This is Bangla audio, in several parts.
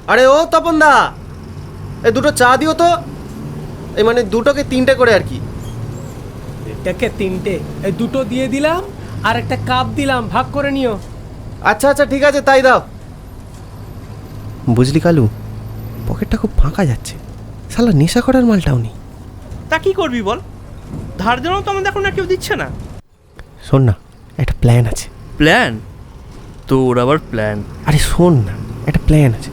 আরে ও তপন দা, এই দুটো চা দিও তো। এই মানে দুটোকে তিনটে করে আর কি। এটাকে তিনটে, এই দুটো দিয়ে দিলাম আর একটা কাপ দিলাম, ভাগ করে নিও। আচ্ছা আচ্ছা ঠিক আছে, তাই দাও। বুঝলি কালু, পকেটটা খুব ফাঁকা যাচ্ছে, শালা নেশা করার মালটাও নেই। তা কি করবি বল, ধার দেনাও তো আমাদের এখন আর কেউ দিচ্ছে না। শোন না, একটা প্ল্যান আছে। প্ল্যান? তোর আবার প্ল্যান? আরে শোন না, একটা প্ল্যান আছে।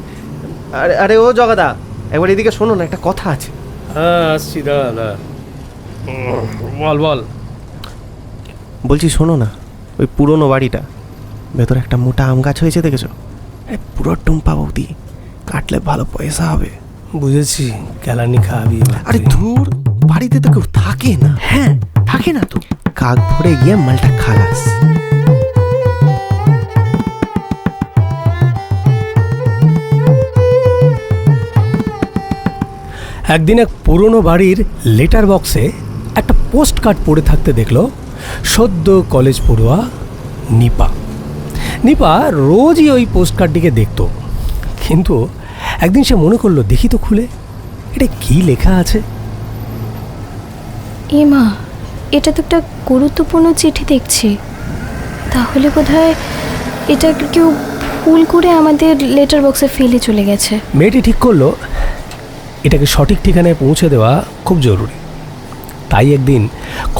আরে আরে ও জগাদা, একবার এদিকে শোনো না, একটা কথা আছে। হ্যাঁ আসছি, দাদা বল বল। বলছি শোনো না, ওই পুরনো বাড়িটা, ভেতরে একটা মোটা আম গাছ হয়েছে দেখেছো? পুরো টুম্পা বৌদি, কাটলে ভালো পয়সা হবে। বুঝেছি, কেলানি খাবি। আরে ধুর, বাড়িতে তো কেউ থাকে না। হ্যাঁ থাকে না তো। কাক ভরে গিয়ে মালটা খালাস। একদিন এক পুরনো বাড়ির লেটার বক্সে একটা পোস্ট কার্ড পড়ে থাকতে দেখলো সদ্য কলেজ পড়ুয়া নিপা। নিপা রোজই ওই পোস্ট কার্ডটিকে দেখতো, কিন্তু একদিন সে মনে করলো দেখি তো খুলে, এটা কি লেখা আছে। এ মা, এটা তো একটা গুরুত্বপূর্ণ চিঠি দেখছি। তাহলে বোধহয় এটা কেউ ভুল করে আমাদের লেটার বক্সে ফেলে চলে গেছে। মেয়েটি ঠিক করলো এটাকে সঠিক ঠিকানায় পৌঁছে দেওয়া খুব জরুরি। তাই একদিন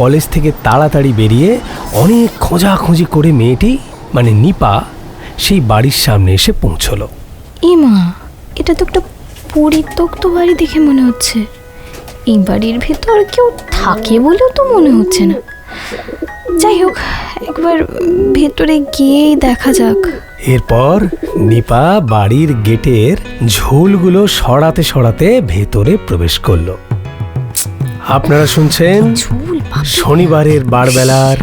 কলেজ থেকে তাড়াতাড়ি বেরিয়ে অনেক খোঁজাখুঁজি করে মেয়েটি মানে নিপা সেই বাড়ির সামনে এসে পৌঁছলো। এ মা, এটা তো একটা পরিত্যক্ত বাড়ি দেখে মনে হচ্ছে। এই বাড়ির ভেতর কেউ থাকে বলেও তো মনে হচ্ছে না। যাই হোক, একবার ভেতরে গিয়েই দেখা যাক। এরপর নিপা বাড়ির গেটের ঝোলগুলো সরাতে সরাতে ভেতরে প্রবেশ করলো। আপনারা শুনছেন শনিবারের বারবেলার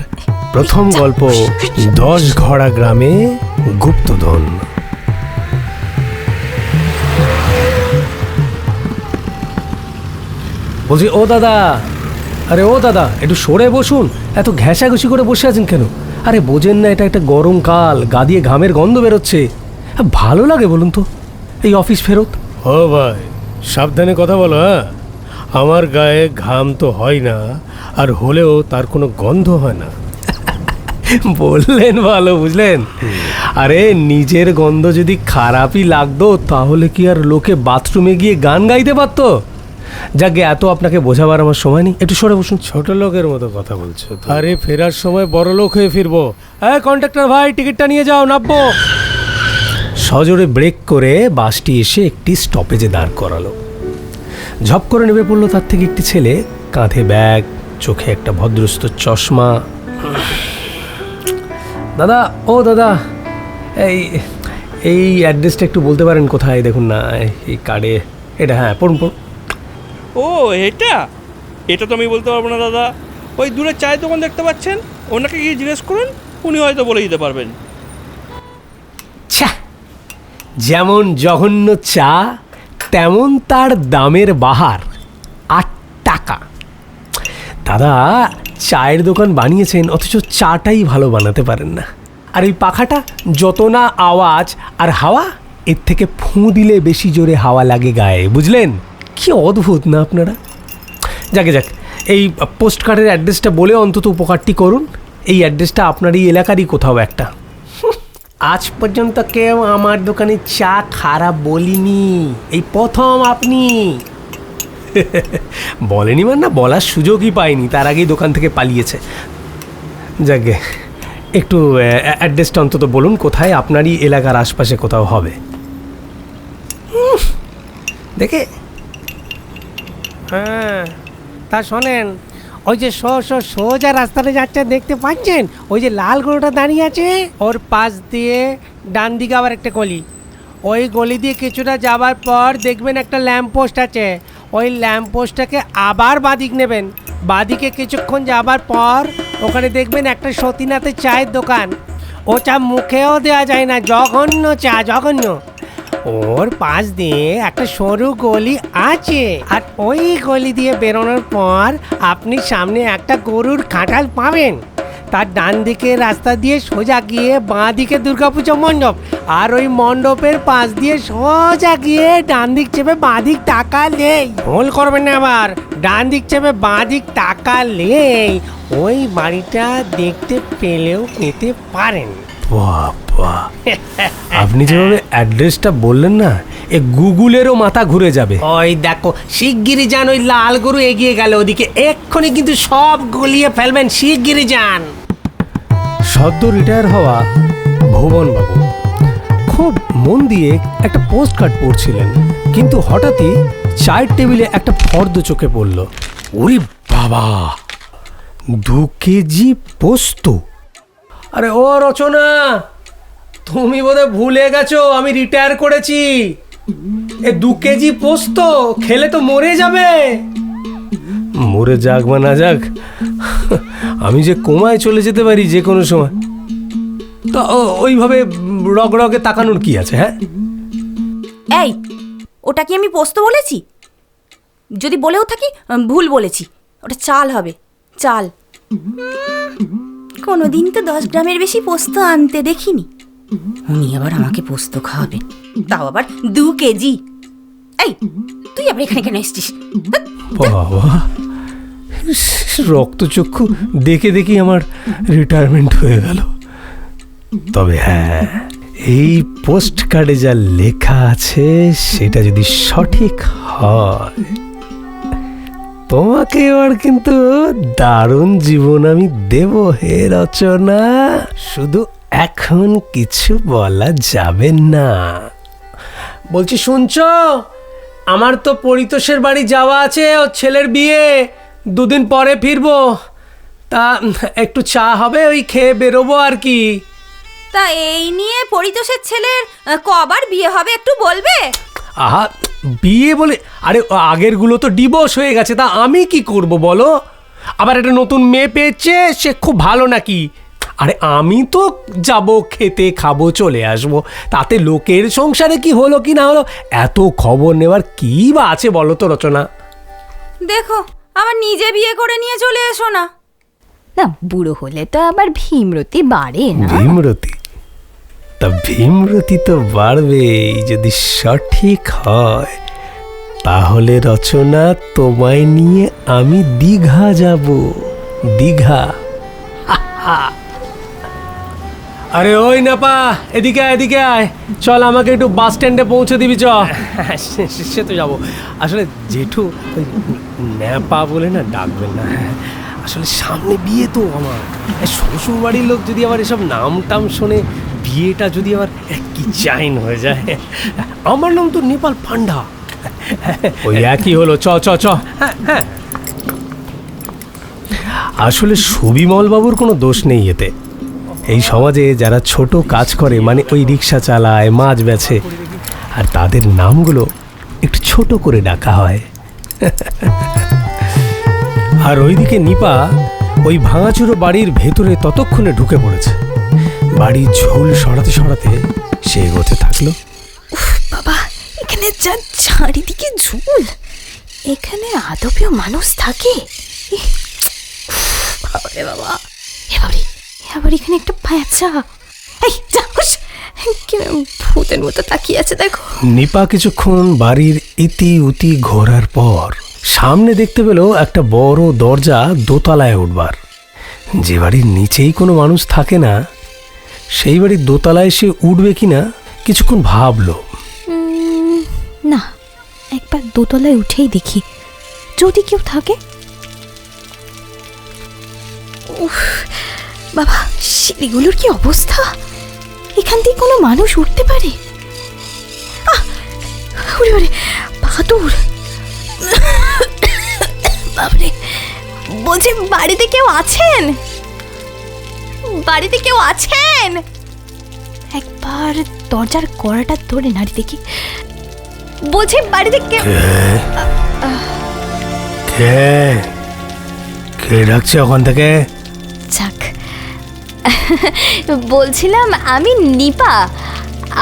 প্রথম গল্প, 10 ঘড়া গ্রামে গুপ্তধন। বলছি ও দাদা, আরে ও দাদা, একটু সরে বসুন, এত ঘেঁষাঘুষি করে বসে আছেন কেন? আরে বোঝেন না, এটা একটা গরমকাল, গা দিয়ে ঘামের গন্ধ বেরোচ্ছে। ভালো লাগে বলুন তো এই অফিস ফেরত? ও ভাই, সাবধানে কথা বলো। হ্যাঁ, আমার গায়ে ঘাম তো হয় না, আর হলেও তার কোনো গন্ধ হয় না। বললেন ভালো, বুঝলেন? আরে নিজের গন্ধ যদি খারাপই লাগতো তাহলে কি আর লোকে বাথরুমে গিয়ে গান গাইতে পারতো? যাকে এত আপনাকে বোঝাবার আমার সময় নেই, একটু সরে বসুন। ছোট লোকের মতো কথা বলছো। আরে ফেরার সময় বড় লোক হয়ে ফিরবো। হ্যাঁ কন্ডাক্টর ভাই, টিকিটটা নিয়ে যাও, নামবো। সজোরে ব্রেক করে বাসটি এসে একটি স্টপেজে দাঁড় করালো। ঝপ করে নেমে পড়লো তার থেকে একটি ছেলে, কাঁধে ব্যাগ, চোখে একটা ভদ্রস্থ চশমা। দাদা, ও দাদা, এই এই অ্যাড্রেসটা একটু বলতে পারেন কোথায়? দেখুন না এই কার্ডে এটা। হ্যাঁ পড়ুন পড়ুন। ও এটা এটা তো আমি বলতে পারবো না দাদা। ওই দূরে চায়ের দোকান দেখতে পাচ্ছেন, ওনাকে গিয়ে জিজ্ঞেস করুন, উনি হয়তো বলে দিতে পারবেন। ছা, যেমন জঘন্য চা তেমন তার দামের বাহার, 8 টাকা। দাদা চায়ের দোকান বানিয়েছেন অথচ চাটাই ভালো বানাতে পারেন না। আর এই পাখাটা যত না আওয়াজ আর হাওয়া, এর থেকে ফুঁ দিলে বেশি জোরে হাওয়া লাগে গায়ে, বুঝলেন? কি অদ্ভুত না আপনারা? যাকে যাক, এই পোস্ট কার্ডের অ্যাড্রেসটা বলে অন্তত উপকারটি করুন। এই অ্যাড্রেসটা আপনার এই এলাকারই কোথাও একটা। আজ পর্যন্ত কেউ আমার দোকানে চা খারাপ বলিনি, এই প্রথম আপনি। বলেনি মানে না, বলার সুযোগই পাইনি, তার আগেই দোকান থেকে পালিয়েছে। যাকে একটু অ্যাড্রেসটা অন্তত বলুন, কোথায় আপনারই এলাকার আশপাশে কোথাও হবে দেখে। হ্যাঁ, তা শোনেন, ওই যে সোজা রাস্তাতে যাচ্ছে দেখতে পাচ্ছেন, ওই যে লাল গরুটা দাঁড়িয়ে আছে, ওর পাশ দিয়ে ডান দিকে আবার একটা গলি। ওই গলি দিয়ে কিছুটা যাবার পর দেখবেন একটা ল্যাম্প পোস্ট আছে। ওই ল্যাম্প পোস্টটাকে আবার বাঁদিক নেবেন। বাঁদিকে কিছুক্ষণ যাবার পর ওখানে দেখবেন একটা সতীনাথের চায়ের দোকান। ও চা মুখেও দেওয়া যায় না, জঘন্য চা, জঘন্য। ওর পাশ দিয়ে একটা সরু গলি আছে, আর ওই গলি দিয়ে বেরোনোর পর আপনি সামনে একটা গরুর খাটাল পাবেন। তার ডান দিকে রাস্তা দিয়ে সোজা গিয়ে বাঁ দিকে দুর্গাপুজো মণ্ডপ, আর ওই মণ্ডপের পাশ দিয়ে সোজা গিয়ে ডান দিক চেপে বাঁ দিক তাকালেই, ভুল করবেন না আবার, ডান দিক চেপে বাঁ দিক তাকালেই ওই বাড়িটা দেখতে পেলেও পেতে পারেন। বাবা, আপনি যেভাবে অ্যাড্রেসটা বললেন না, এ গুগলেরও মাথা ঘুরে যাবে। ওই দেখো শিগগিরই যান, ওই লাল গরু এগিয়ে গেল ওদিকে, এক্ষুনি কিন্তু সব গলিয়ে ফেলবেন, শিগগিরই যান। সদ্য রিটায়ার হওয়া ভুবনবাবু খুব মন দিয়ে একটা পোস্ট কার্ড পড়ছিলেন, কিন্তু হঠাৎই চায়ের টেবিলে একটা ফর্দ চোখে পড়ল। ওরে বাবা, 2 কেজি পোস্ত! আরে ও রচনা, তুমি বোধহয় ভুলে গেছো আমি রিটায়ার করেছি। এ 2 কেজি পোস্ত খেলে তো মরে যাবে। মরে যাক বা না যাক, আমি যে কোমায় চলে যেতে পারি যে কোনো সময়। তো ওইভাবে রগরগে তাকানোর কি আছে? হ্যাঁ, এই, ওটা কি আমি পোস্ত বলেছি? যদি বলেও থাকি ভুল বলেছি, ওটা চাল হবে, চাল। কোনোদিন তো 10 গ্রামের বেশি পোস্ত আনতে দেখিনি, উনি আবার আমাকে পোস্ত খাওয়াবেন, তাও আবার 2 কেজি। এই, তুই আবার এখানে কেন এসছিস? বাবা, রক্তচক্ষু দেখে দেখি আমার রিটায়ারমেন্ট হয়ে গেল। তবে হ্যাঁ, এই পোস্ট কার্ডে যা লেখা আছে সেটা যদি সঠিক হয়, তোমাকে এবার কিন্তু দারুণ জীবন আমি দেব হে রচনা। শুধু এখন কিছু বলা যাবে না। বলছি, শুনছ? আমার তো পরিতোষের বাড়ি যাওয়া আছে, ওর ছেলের বিয়ে, 2 দিন পরে ফিরবো। তা একটু চা হবে, ওই খেয়ে বেরোবো আর কি। তা এই নিয়ে পরিতোষের ছেলের কবার বিয়ে হবে একটু বলবে? আহা, বিয়ে বলে? আরে আগেরগুলো তো ডিভোর্স হয়ে গেছে, তা আমি কি করব বলো? আবার একটা নতুন মেয়ে পেয়েছে, সে খুব ভালো নাকি? আরে আমি তো যাব, খেতে খাবো, চলে আসবো, তাতে লোকের সংসারে কি হলো কি না হলো এত খবর নেওয়ার কি বা আছে বলো তো রচনা? দেখো, আবার নিজে বিয়ে করে নিয়ে চলে এসো না। না, বুড়ো হলে তো আবার ভীমরতি বাড়ে না। ভীমরতি? তা ভীমরতি তো বাড়বেই যদি সঠিক হয়। তাহলে রচনা, তোমায় নিয়ে আমি দীঘা যাব, দীঘা। আরে ওই নাপা, এদিকে আয়, এদিকে আয়, চল আমাকে একটু বাস স্ট্যান্ডে পৌঁছে দিবি। চ। সে তো যাবো, আসলে জেঠু ওই ন্যাপা বলে না ডাকবেন না, আসলে সামনে বিয়ে তো আমার। শ্বশুর বাড়ির লোক যদি আবার এসব নাম টাম শোনে, বিয়েটা যদি আবার কি চাইন হয়ে যায়। আমার নাম তো নেপাল পান্ডা, ওই একই হলো। চ চ চ। হ্যাঁ, আসলে সুবিমল বাবুর কোনো দোষ নেই এতে। এই সমাজে যারা ছোট কাজ করে, মানে ওই রিক্সা চালায়, মাছ বেচে, আর তাদের নামগুলো একটু ছোট করে ডাকা হয়। আর ওইদিকে নিপা ওই ভাঙাচুরো বাড়ির ভেতরে ততক্ষণে ঢুকে পড়েছে। বাড়ির ঝোল সরাতে সরাতে সে এগোতে থাকলো। বাবা, এখানে যা চারিদিকে ঝুল, এখানে আদপেও মানুষ থাকে? বাবারে বাবা, এবার এখানে একটা বাচ্চা, এই যা, ভূতের মতো তাকিয়ে আছে দেখো। নিপা কিছুক্ষণ বাড়ির ইতি উতি ঘোরার পর সামনে দেখতে পেল একটা বড় দরজা দোতলায় উঠবার। যে বাড়ির নিচেই কোনো মানুষ থাকে না, সেই বাড়ির দোতলায় সে উঠবে কিনা কিছুক্ষণ ভাবলো। না, একবার দোতলায় উঠেই দেখি, যদি কেউ থাকে। উফ বাবা, সিঁড়িগুলোর কি অবস্থা! এখান থেকে কোনো মানুষ উঠতে পারে? বাহাদুর, বাবরে, বলছি বাড়িতে কেউ আছেন? বাড়িতে কেউ আছেন? একবার দরজার কড়াটা ধরে নাড়ি দেখি। বলছি বাড়িতে কেউ? কে ডাকছে ওখান থেকে? যাক, বলছিলাম আমি নিপা,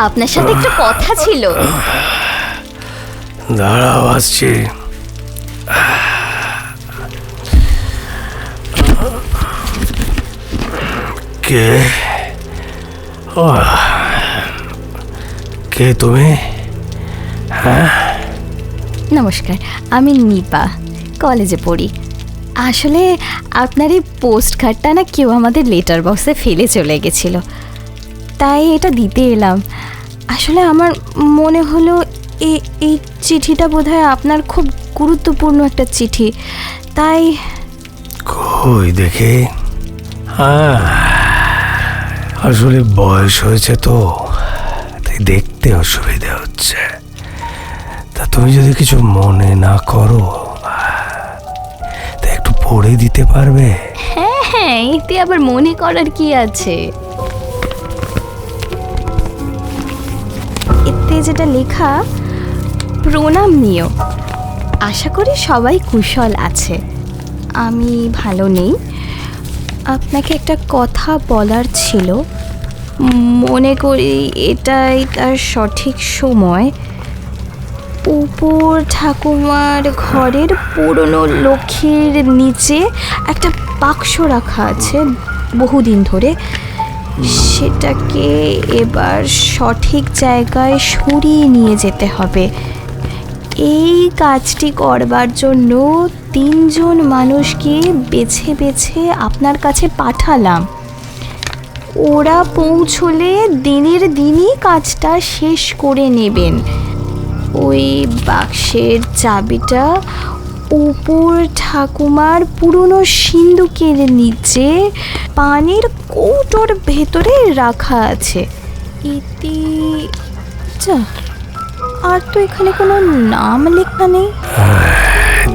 আপনার সাথে একটা কথা ছিল। দাঁড়াও, আসছি। কে ও, কে তুমি? হ্যাঁ, নমস্কার, আমি নিপা, কলেজে পড়ি। আসলে আপনার এই পোস্ট কার্ডটা না কেউ আমাদের লেটার বক্সে ফেলে চলে গেছিল, তাই এটা দিতে এলাম। আসলে আমার মনে হলো এই চিঠিটা বোধহয় আপনার খুব গুরুত্বপূর্ণ একটা চিঠি, তাই। কই দেখি। আসলে বয়স হয়েছে তো, তাই দেখতে অসুবিধা হচ্ছে। তা তুমি যদি কিছু মনে না করো, তা একটু পড়ে দিতে পারবে? হ্যাঁ হ্যাঁ, এতে আবার মনে করার কি আছে। এতে যেটা লেখা, প্রণাম নিও, আশা করি সবাই কুশল আছে। আমি ভালো নেই। আপনাকে একটা কথা বলার ছিল, মনে করি এটাই তার সঠিক সময়। উপর ঠাকুমার ঘরের পুরনো লক্ষ্মীর নিচে একটা বাক্স রাখা আছে বহুদিন ধরে, সেটাকে এবার সঠিক জায়গায় সরিয়ে নিয়ে যেতে হবে। এই কাজটি করবার জন্য 3 জন মানুষকে বেছে বেছে আপনার কাছে পাঠালাম। ওরা পৌঁছলে দিনের দিনই কাজটা শেষ করে নেবেন। ওই বাক্সের চাবিটা উপর ঠাকুমার পুরনো সিন্দুকের নিচে পানির কৌটোর ভেতরে রাখা আছে। ইতি যা, আর তো এখানে কোনো নাম লেখা নেই।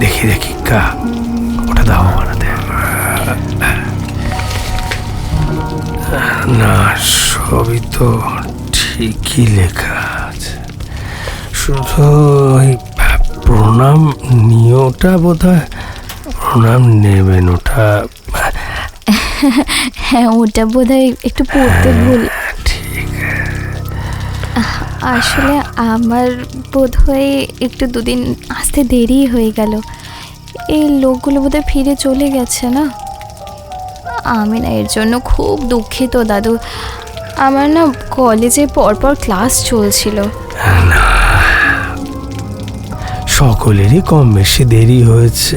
দেখি দেখি কা, ওটা দাও বানাতে। না, সবই তো ঠিকই লেখা আছে, শুধু ওই প্রণাম নিয়োটা বোধহয় প্রণাম নেবেন ওটা। হ্যাঁ, ওটা বোধহয় একটু পড়তে ভুল। ঠিক। আসলে আমার বোধহয় একটু 2 দিন আসতে দেরি হয়ে গেল। এই লোকগুলো বোধহয় ফিরে চলে গেছে না। আমি না এর জন্য খুব দুঃখিত দাদু। আমার না কলেজে পরপর ক্লাস চলছিল। সকলেরই কম বেশি দেরি হয়েছে।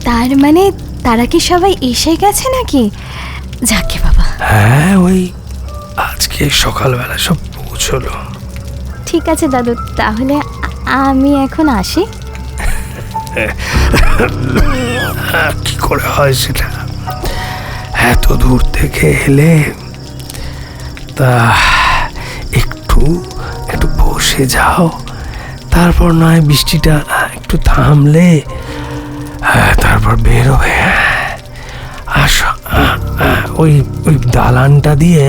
তার মানে তারা কি সবাই এসে গেছে নাকি? যাকে বাবা। হ্যাঁ, ওই আজকে সকালবেলা সব পৌঁছলো। ঠিক আছে দাদু, তাহলে আমি এখন আসি। কি করে হয় সেটা, এত দূর থেকে এলে। তা একটু একটু বসে যাও, তারপর নয় বৃষ্টিটা একটু থামলে তারপর বেরোবে। আসো, ওই ওই দালানটা দিয়ে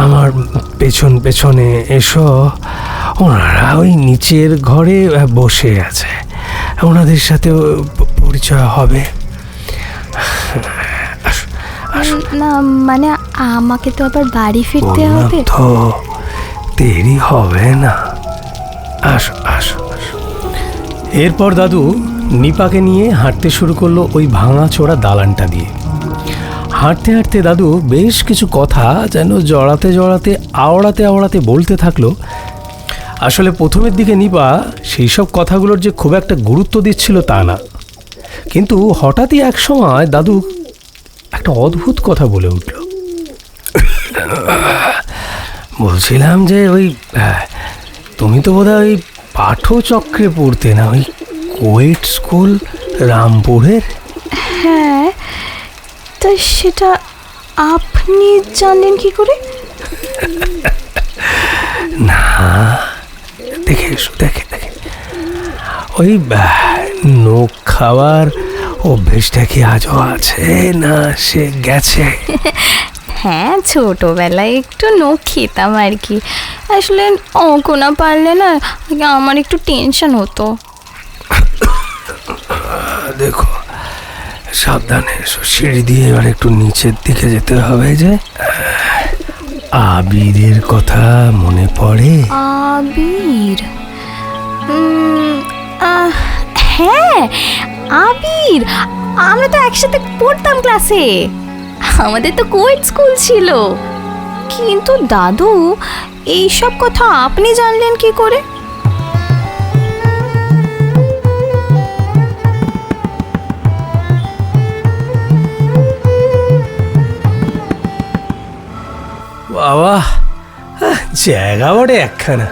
আমার পেছন পেছনে এসো। ওনারা ওই নিচের ঘরে বসে আছে, ওনাদের সাথে পরিচয় হবে। না মানে আমাকে তো আবার বাড়ি ফিরতে হবে। তো দেরি হবে না, আসো আসো আসো। এরপর দাদু নিপাকে নিয়ে হাঁটতে শুরু করলো ওই ভাঙাচোরা দালানটা দিয়ে। হাঁটতে হাঁটতে দাদু বেশ কিছু কথা যেন জড়াতে জড়াতে আওড়াতে আওড়াতে বলতে থাকলো। আসলে প্রথমের দিকে নিপা সেই সব কথাগুলোর যে খুব একটা গুরুত্ব দিচ্ছিল তা না, কিন্তু হঠাৎই এক সময় দাদু একটা অদ্ভুত কথা বলে উঠল। বলছিলাম যে ওই তুমি তো বোধহয় ওই পাঠচক্রে পড়তে না, ওই কোয়েট স্কুল রামপুরের? হ্যাঁ, তা সেটা আপনি জানলেন কি করে? না, দেখে এসো, দেখে দেখে। ওই নখ খাওয়ার অভ্যেসটা কি আজও আছে না সে গেছে? হ্যাঁ, ছোটোবেলায় একটু নখ খেতাম আর কি। আসলে অঙ্ক না পারলে না আমার একটু টেনশন হতো। দেখো, সাবধানে এসো, সিঁড়ি দিয়ে এবার একটু নিচের দিকে যেতে হবে। যে আবিরের কথা মনে পড়ে? আবির? হ্যাঁ, আবির, আমরা তো একসাথে পড়তাম ক্লাসে। আমাদের তো কোয়েট স্কুল ছিল। কিন্তু দাদু, এইসব কথা আপনি জানলেন কি করে? বাবা, জায়গা বটে একখানা।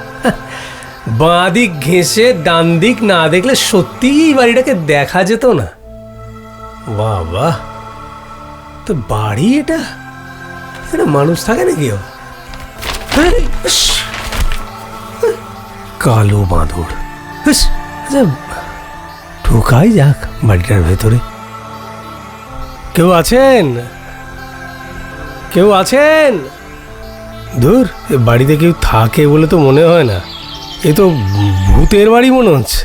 বাঁ দিক ঘেঁষে ডান দিক না দেখলে সত্যিই এই বাড়িটাকে দেখা যেত না। বাবা, তো বাড়ি এটা? এখানে মানুষ থাকে নাকি? কালো বাঁদর। আচ্ছা, ঢোকাই যাক বাড়িটার ভেতরে। কেউ আছেন? কেউ আছেন? ধুর, এ বাড়িতে কেউ থাকে বলে তো মনে হয় না। এ তো ভূতের বাড়ি মনে হচ্ছে।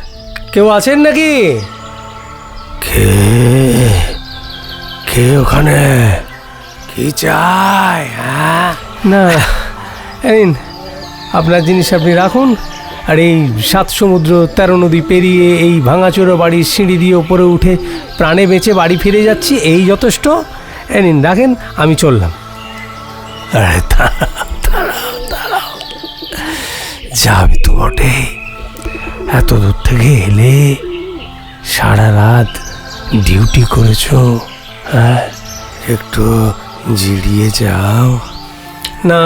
কেউ আছেন নাকি? কে কে ওখানে? কি চাই? হ্যাঁ, না, এই আপনার জিনিস আপনি রাখুন। আর এই 7 সমুদ্র 13 নদী পেরিয়ে এই ভাঙাচোরা বাড়ির সিঁড়ি দিয়ে ওপরে উঠে প্রাণে বেঁচে বাড়ি ফিরে যাচ্ছি, এই যথেষ্ট। এই নিন, রাখেন, আমি চললাম। আরে দাঁড়াও, যাবে তো বটে। এত দূর থেকে এলে, সারা রাত ডিউটি করেছো, হ্যাঁ, একটু জিরিয়ে যাও। না,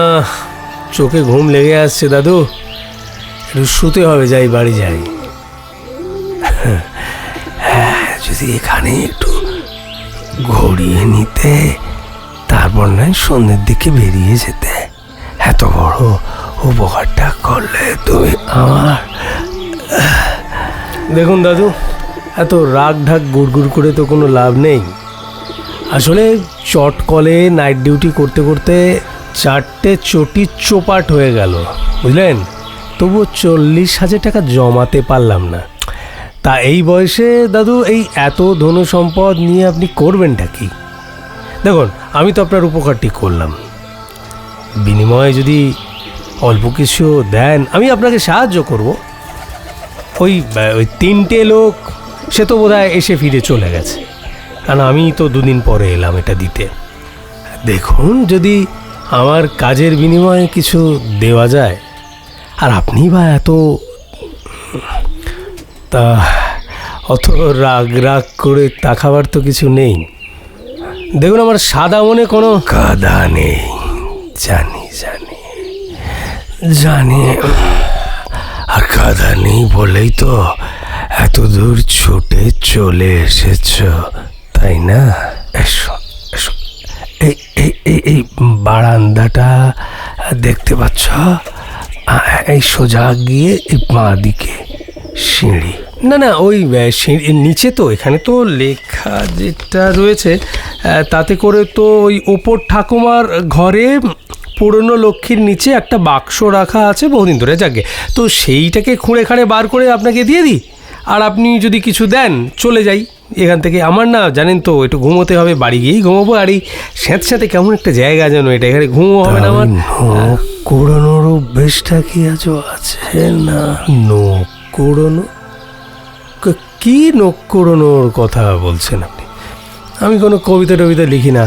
চোখে ঘুম লেগে আসছে দাদু, একটু শুতে হবে। যাই, বাড়ি যাই। হ্যাঁ, যদি এখানে একটু ঘুরিয়ে নিতে, তারপর নয় সন্ধ্যের দিকে বেরিয়ে যেতে। এত বড় উপকারটা করলে তুমি আমার। দেখুন দাদু, এত রাগ ঢাক গুড়গুড় করে তো কোনো লাভ নেই। আসলে চটকলে নাইট ডিউটি করতে করতে 4টে চটি চোপাট হয়ে গেল, বুঝলেন? তবুও 40,000 টাকা জমাতে পারলাম না। তা এই বয়সে দাদু এই এত ধন সম্পদ নিয়ে আপনি করবেনটা কি? দেখুন, আমি তো আপনার উপকারটি করলাম, বিনিময়ে যদি অল্প কিছু দেন আমি আপনাকে সাহায্য করব। ওই 3টে লোক সে তো বোধহয় এসে ফিরে চলে গেছে, কারণ আমি তো 2 দিন পরে এলাম এটা দিতে। দেখুন, যদি আমার কাজের বিনিময়ে কিছু দেওয়া যায়। আর আপনি বা এত তা অত রাগ করে তাকাবার তো কিছু নেই। দেখুন, আমার সাদা মনে কোনো কাদা নেই, জানি। আর কাদা নেই বলেই তো এত দূর ছুটে চলে এসেছ, তাই না? এসো, এই বারান্দাটা দেখতে পাচ্ছ? এই সোজা গিয়ে এই বাঁ দিকে সিঁড়ি। না, ওই সিঁড়ির নিচে তো, এখানে তো লেখা যেটা রয়েছে তাতে করে তো ওই ওপর ঠাকুমার ঘরে পুরনো লক্ষ্মীর নিচে একটা বাক্স রাখা আছে বহুদিন ধরে, যাকে তো সেইটাকে খুঁড়ে খাড়ে বার করে আপনাকে দিয়ে দিই। আর আপনি যদি কিছু দেন, চলে যাই এখান থেকে। আমার না, জানেন তো, একটু ঘুমোতে হবে, বাড়ি গিয়েই ঘুমোবো। আর এই স্যাঁতস্যাঁতে কেমন একটা জায়গা যেন এটা, এখানে ঘুমো হবে না আমার। কুড়োনোর অভ্যেসটা কি আজও আছে? না, নখ কুড়োনো? কি নখ কুড়োনোর কথা বলছেন আপনি? আমি কোনো কবিতা টবিতা লিখি না।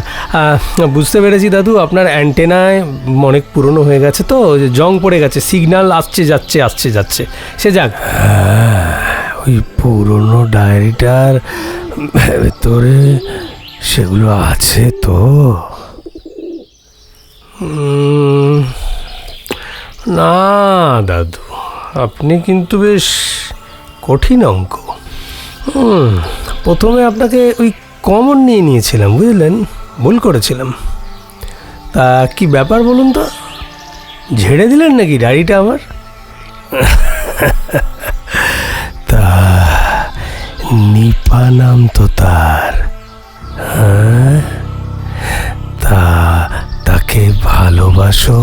বুঝতে পেরেছি দাদু, আপনার অ্যান্টেনায় অনেক পুরনো হয়ে গেছে, তো জং পড়ে গেছে, সিগন্যাল আসছে যাচ্ছে। সে যাক, ওই পুরনো ডায়েরিটার ভেতরে সেগুলো আছে তো? না দাদু, আপনি কিন্তু বেশ কঠিন অঙ্ক। প্রথমে আপনাকে ওই কমন নিয়ে নিয়েছিলাম, বুঝলেন? ভুল করেছিলাম। তা কি ব্যাপার বলুন তো? ঝেড়ে দিলেন নাকি ডায়েরিটা আমার? তা নিপা নাম তো তার, হ্যাঁ? তাকে ভালোবাসো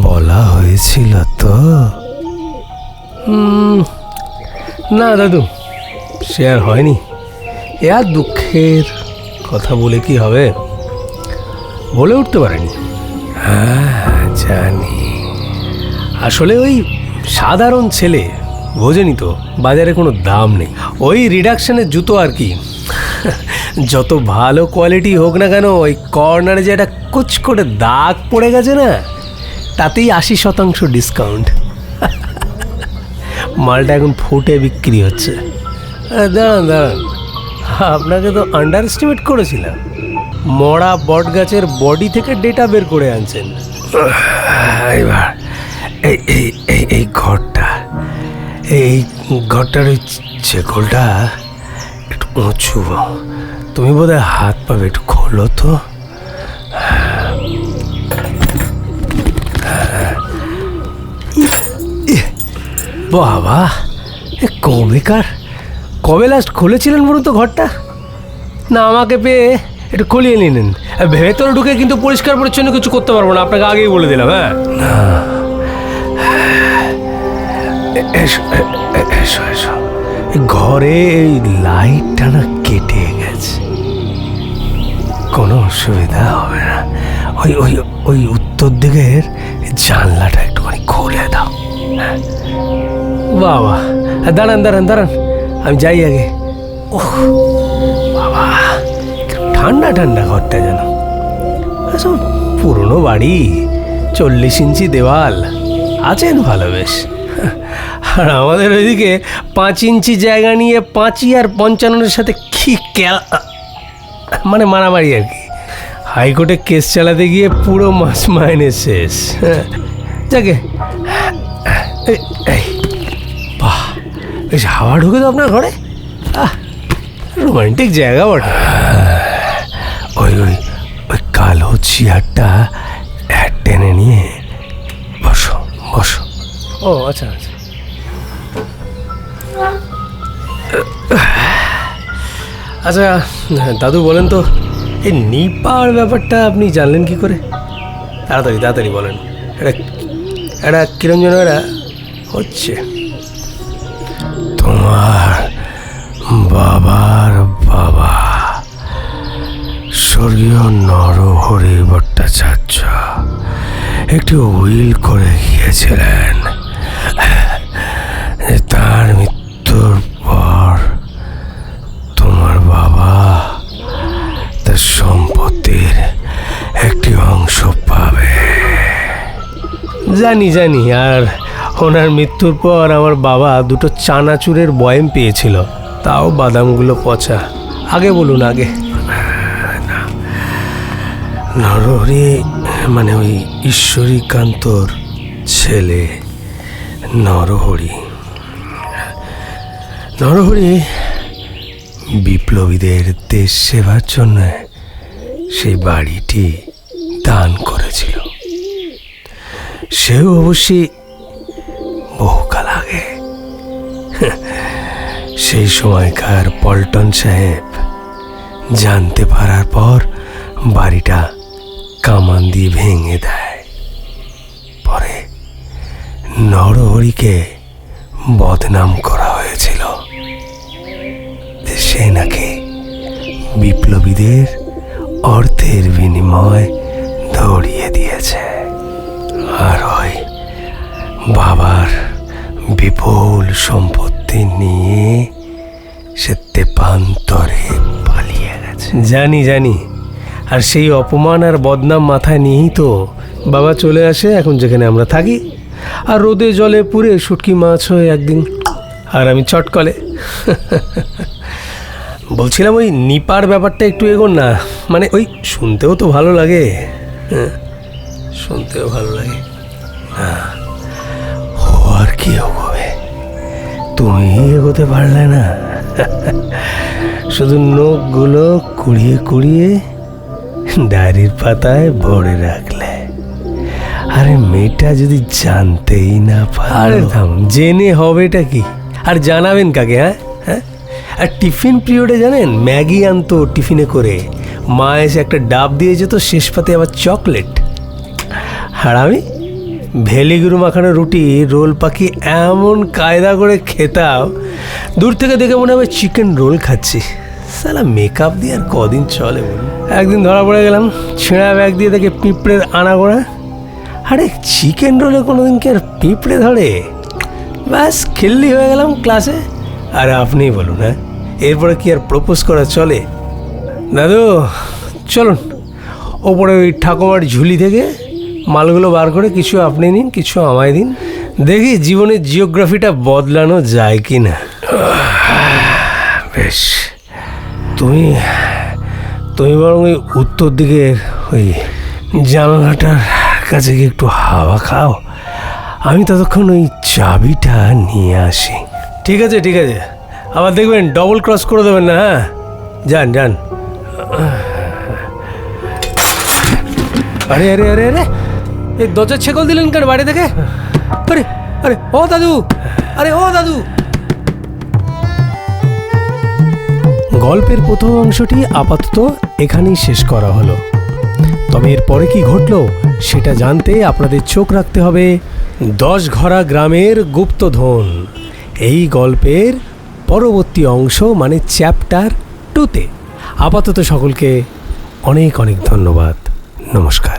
বলা হয়েছিল তো? না দাদু, সে আর হয়নি। এ আর দুঃখের কথা বলে কি হবে, বলে উঠতে পারেনি। হ্যাঁ, জানি। আসলে ওই সাধারণ ছেলে, বোঝেনি তো, বাজারে কোনো দাম নেই, ওই রিডাকশনের জুতো আর কি। যত ভালো কোয়ালিটি হোক না কেন, ওই কর্নারে যে একটা কুচ করে দাগ পড়ে গেছে না, তাতেই 80% ডিসকাউন্ট। মালটা এখন ফুটে বিক্রি হচ্ছে। দাঁড়ান দাঁড়ান, আপনাকে তো আন্ডার এস্টিমেট করেছিলাম। মরা বট গাছের বডি থেকে ডেটা বের করে আনছেন। এবার এই এই এই এই ঘরটা, এই ঘরটার ওই চেকলটা একটু উঁচু, তুমি বোধহয় হাত পাবে, একটু খোলো তো। বাবা, কবে লাস্ট খুলেছিলেন বলুন তো ঘরটা? না আমাকে পেয়ে একটু খুলিয়ে নিলেন। ভেতরে ঢুকে কিন্তু পরিষ্কার পরিচ্ছন্ন কিছু করতে পারবো না, আপনাকে আগেই বলে দিলাম। হ্যাঁ, এসো এসো এসো। ঘরে এই লাইটটা না কেটে গেছে, কোনো অসুবিধা হবে না। ওই ওই ওই উত্তর দিকের জানলাটা একটুখানি খুলে দাও। বাবা, দাঁড়ান দাঁড়ান দাঁড়ান, আমি যাই আগে। ওহ বাবা, ঠান্ডা ঠান্ডা ঘরটা যেন। সব পুরনো বাড়ি, 40 ইঞ্চি দেওয়াল, আছেন ভালো বেশ। আর আমাদের ওইদিকে 5 ইঞ্চি জায়গা নিয়ে 5 আর 55-এর সাথে কি মানে মারামারি আর কি। হাইকোর্টে কেস চালাতে গিয়ে পুরো মাস মাইনে শেষ। যাকে এই বাহ, বেশ হাওয়া ঢুকে তো আপনার ঘরে। রোমান্টিক জায়গা বটে। ওই ওই ওই কালো চেয়ারটা টেনে নিয়ে বসো বসো। ও আচ্ছা আচ্ছা। আচ্ছা দাদু, বলেন তো এই নিপার ব্যাপারটা আপনি জানলেন কি করে? তাড়াতাড়ি তাড়াতাড়ি বলেন। এটা কিরম যেন এটা হচ্ছে। তোমার বাবার বাবা স্বর্গীয় নরহরি ভট্টাচার্য একটি উইল করে গিয়েছিলেন। তার মৃত্যুর পর তোমার বাবা তার সম্পত্তির একটি অংশ পাবে। জানি জানি, আর ওনার মৃত্যুর পর আমার বাবা 2টো চানাচুরের বয়াম পেয়েছিল, তাও বাদামগুলো পচা। আগে বলুন আগে। নরহরি মানে ওই ঈশ্বরীকান্তর ছেলে নরহরি। নরহরি বিপ্লবীদের দেশ সেবার জন্য সেই বাড়িটি দান করেছিল। সেও অবশ্যই বহুকাল আগে। সেই সময়কার পল্টন সাহেব জানতে পারার পর বাড়িটা কামান দিয়ে ভেঙে দেয়। পরে নরহরিকে বদনাম করা হয়েছিল, সে নাকি বিপ্লবীদের অর্থের বিনিময় ধরিয়ে দিয়েছে। আর ওই বাবার বিপুল সম্পত্তি নিয়ে সে তেপান্তরে পালিয়ে গেছে। জানি জানি, আর সেই অপমান আর বদনাম মাথায় নিয়েই তো বাবা চলে আসে এখন যেখানে আমরা থাকি। আর রোদে জলে পুড়ে শুটকি মাছ হয়ে একদিন, আর আমি চটকলে। বলছিলাম ওই নিপার ব্যাপারটা একটু এগোন না, মানে ওই শুনতেও তো ভালো লাগে। শুনতেও ভালো লাগে। ও আর কি এগোবে, তুমি এগোতে পারলে না। শুধু নখগুলো কুড়িয়ে কুড়িয়ে ডায়েরির পাতায় ভরে রাখলে। আরে মেয়েটা যদি জানতেই না পারে। আরে থাম, জেনে হবেটা কি? আর জানাবেন কাকে? হ্যাঁ, আর টিফিন পিরিয়ডে জানেন ম্যাগি আনতো টিফিনে করে, মা এসে একটা ডাব দিয়ে যেত, শেষ পাতে আবার চকলেট। আর আমি ভেলিগুরু মাখানো রুটি রোল পাখি এমন কায়দা করে খেতাম, দূর থেকে দেখে মনে হবে চিকেন রোল খাচ্ছি। সালা মেকআপ দিয়ে আর কদিন চলে বলুন। একদিন ধরা পড়ে গেলাম ছেঁড়া ব্যাগ দিয়ে দেখে পিঁপড়ের আনাগোড়া। আরে চিকেন রোলে কোনোদিন কি আর পিঁপড়ে ধরে? ব্যাস খেললি হয়ে গেলাম ক্লাসে। আর আপনিই বলুন, হ্যাঁ, এরপরে কি আর প্রপোজ করা চলে? দাদু চলুন, ওপরে ওই ঠাকুমার ঝুলি থেকে মালগুলো বার করে কিছু আপনি নিন, কিছু আমায় দিন। দেখি জীবনের জিওগ্রাফিটা বদলানো যায় কি না। বেশ, তুমি তুমি বরং ওই উত্তর দিকের ওই জানালাটার কাছে গিয়ে একটু হাওয়া খাও, আমি ততক্ষণ ওই চাবিটা নিয়ে আসি। ঠিক আছে ঠিক আছে, আবার দেখবেন ডবল ক্রস করে দেবেন না। হ্যাঁ, যান যান। আরে আরে আরে আরে, এই দরজার ছেকল দিলেন কেন বাড়ি থেকে? আরে আরে ও দাদু, আরে ও দাদু। গল্পের প্রথম অংশটি আপাতত এখানেই শেষ করা হলো। তবে এরপরে কি ঘটলো সেটা জানতে আপনাদের চোখ রাখতে হবে 10 ঘরা গ্রামের গুপ্তধন এই গল্পের পরবর্তী অংশ, মানে চ্যাপ্টার 2-তে। আপাতত সকলকে অনেক অনেক ধন্যবাদ। নমস্কার।